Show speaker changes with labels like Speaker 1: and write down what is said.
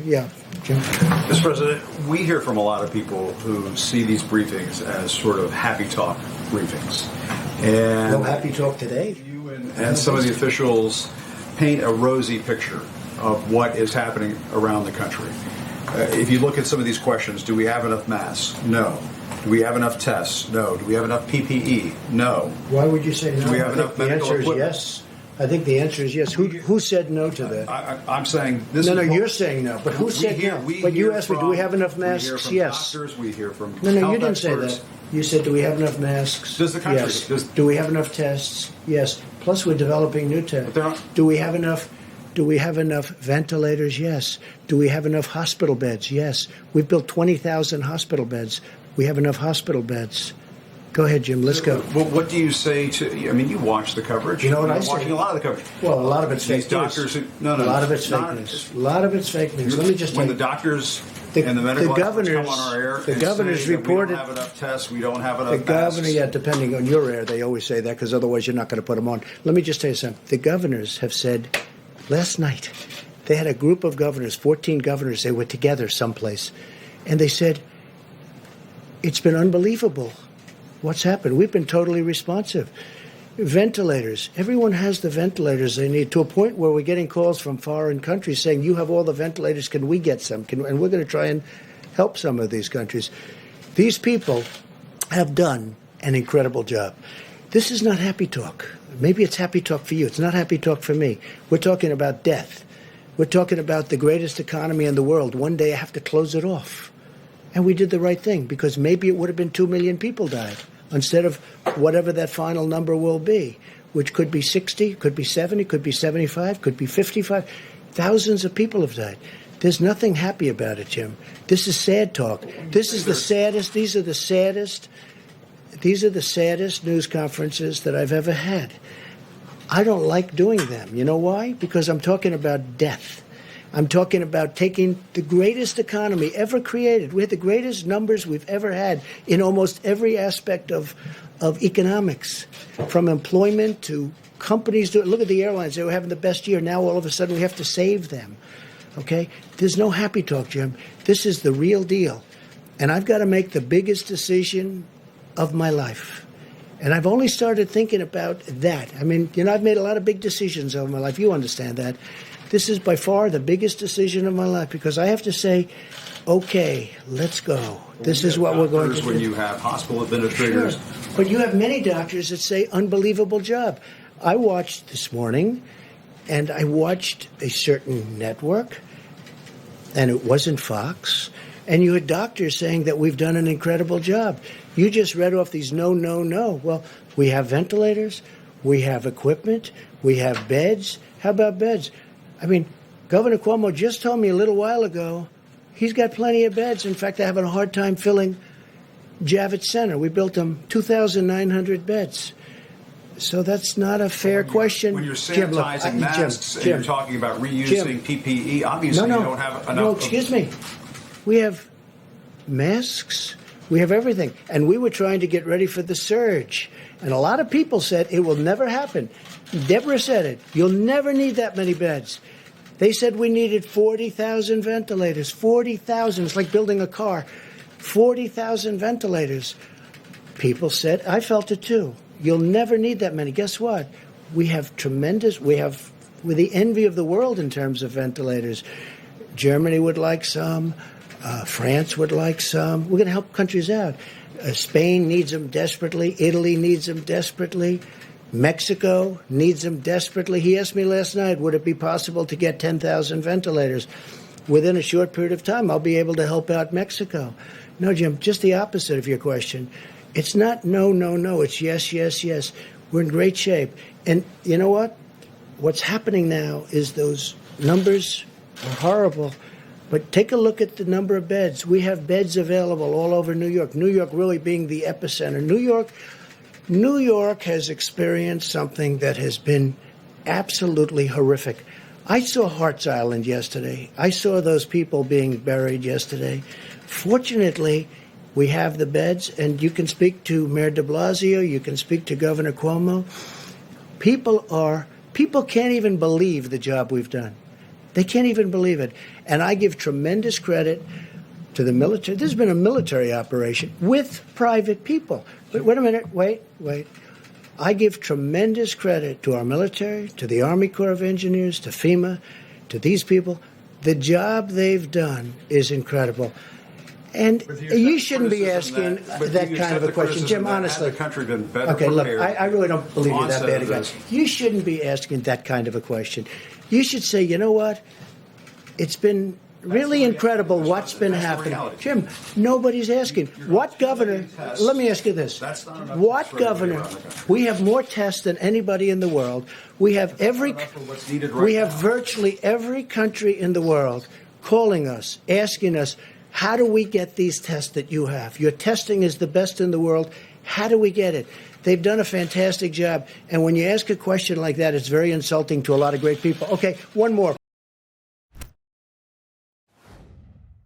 Speaker 1: Yeah, Jim.
Speaker 2: Mr. President, we hear from a lot of people who see these briefings as sort of happy talk briefings. And
Speaker 1: no happy talk today.
Speaker 2: You and some of the officials paint a rosy picture of what is happening around the country. If you look at some of these questions, do we have enough masks? No. Do we have enough tests? No. Do we have enough PPE? No.
Speaker 1: Why would you say no?
Speaker 2: Do we have enough medical equipment?
Speaker 1: The answer is yes. I think the answer is yes. Who said no to that?
Speaker 2: I'm saying this.
Speaker 1: No, you're saying no. But who said no? But you asked me, do we have enough masks?
Speaker 2: We hear from
Speaker 1: yes.
Speaker 2: Doctors, we hear from
Speaker 1: No, you didn't
Speaker 2: experts.
Speaker 1: say that. You said, do we have enough masks?
Speaker 2: Does the country?
Speaker 1: Yes. Do we have enough tests? Yes. Plus, we're developing new tests. Do we have enough? Do we have enough ventilators? Yes. Do we have enough hospital beds? Yes. We've built 20,000 hospital beds. We have enough hospital beds. Go ahead, Jim. Let's go.
Speaker 2: Well, what do you say to? I mean, you watch the coverage.
Speaker 1: You know what
Speaker 2: You're
Speaker 1: I say?
Speaker 2: watching a lot of the coverage.
Speaker 1: Well, a lot of it's
Speaker 2: These
Speaker 1: fake
Speaker 2: doctors.
Speaker 1: news.
Speaker 2: No.
Speaker 1: A lot of it's fake news. A lot of it's fake news. Let me just
Speaker 2: when
Speaker 1: tell
Speaker 2: the
Speaker 1: you.
Speaker 2: doctors and the medical experts come on our air,
Speaker 1: the governors reported
Speaker 2: we don't have enough tests. We don't have enough.
Speaker 1: The governor,
Speaker 2: masks.
Speaker 1: yeah, depending on your air, they always say that because otherwise you're not going to put them on. Let me just tell you something. The governors have said last night they had a group of governors, 14 governors. They were together someplace, and they said it's been unbelievable. What's happened? We've been totally responsive. Ventilators. Everyone has the ventilators they need, to a point where we're getting calls from foreign countries saying, you have all the ventilators, can we get some? And we're going to try and help some of these countries. These people have done an incredible job. This is not happy talk. Maybe it's happy talk for you. It's not happy talk for me. We're talking about death. We're talking about the greatest economy in the world. One day I have to close it off. And we did the right thing, because maybe it would have been 2 million people died instead of whatever that final number will be, which could be 60, could be 70, could be 75, could be 55. Thousands of people have died. There's nothing happy about it, Jim. This is sad talk. This is the saddest. These are the saddest news conferences that I've ever had. I don't like doing them. You know why? Because I'm talking about death. I'm talking about taking the greatest economy ever created. We had the greatest numbers we've ever had in almost every aspect of economics, from employment to companies. Look at the airlines. They were having the best year. Now all of a sudden we have to save them. Okay? There's no happy talk, Jim. This is the real deal. And I've got to make the biggest decision of my life. And I've only started thinking about that. I mean, I've made a lot of big decisions over my life. You understand that. This is by far the biggest decision of my life, because I have to say, okay, let's go. This is what we're going to do.
Speaker 2: When you have hospital administrators.
Speaker 1: Sure. But you have many doctors that say, unbelievable job. I watched this morning, and I watched a certain network, and it wasn't Fox, and you had doctors saying that we've done an incredible job. You just read off these no. Well, we have ventilators, we have equipment, we have beds. How about beds? I mean, Governor Cuomo just told me a little while ago he's got plenty of beds. In fact, they're having a hard time filling Javits Center. We built them 2,900 beds. So that's not a fair question.
Speaker 2: When you're sanitizing masks and you're talking about reusing PPE, obviously you don't have enough.
Speaker 1: No, excuse me. We have masks. We have everything. And we were trying to get ready for the surge. And a lot of people said it will never happen. Deborah said it. You'll never need that many beds. They said we needed 40,000 ventilators. 40,000. It's like building a car. 40,000 ventilators. People said, I felt it too. You'll never need that many. Guess what? We're the envy of the world in terms of ventilators. Germany would like some. France would like some. We're going to help countries out. Spain needs them desperately. Italy needs them desperately. Mexico needs them desperately. He asked me last night, would it be possible to get 10,000 ventilators? Within a short period of time, I'll be able to help out Mexico. No, Jim, just the opposite of your question. It's not no. It's yes. We're in great shape. And you know what? What's happening now is those numbers are horrible. But take a look at the number of beds. We have beds available all over New York. New York really being the epicenter. New York has experienced something that has been absolutely horrific. I saw Hart's Island yesterday. I saw those people being buried yesterday. Fortunately, we have the beds, and you can speak to Mayor de Blasio, you can speak to Governor Cuomo. People can't even believe the job we've done. They can't even believe it. And I give tremendous credit to the military. This has been a military operation with private people. Wait a minute. Wait. I give tremendous credit to our military, to the Army Corps of Engineers, to FEMA, to these people. The job they've done is incredible. And you shouldn't be asking that kind of a question, Jim, honestly.
Speaker 2: Had the country been better
Speaker 1: Okay, look,
Speaker 2: prepared
Speaker 1: I really don't believe you're that bad a guy. You shouldn't be asking that kind of a question. You should say, you know what? It's been really incredible what's been happening. Jim, nobody's asking. What governor, let me ask you this. What governor, we have more tests than anybody in the world. We have virtually every country in the world calling us, asking us, how do we get these tests that you have? Your testing is the best in the world. How do we get it? They've done a fantastic job. And when you ask a question like that, it's very insulting to a lot of great people. Okay, one more.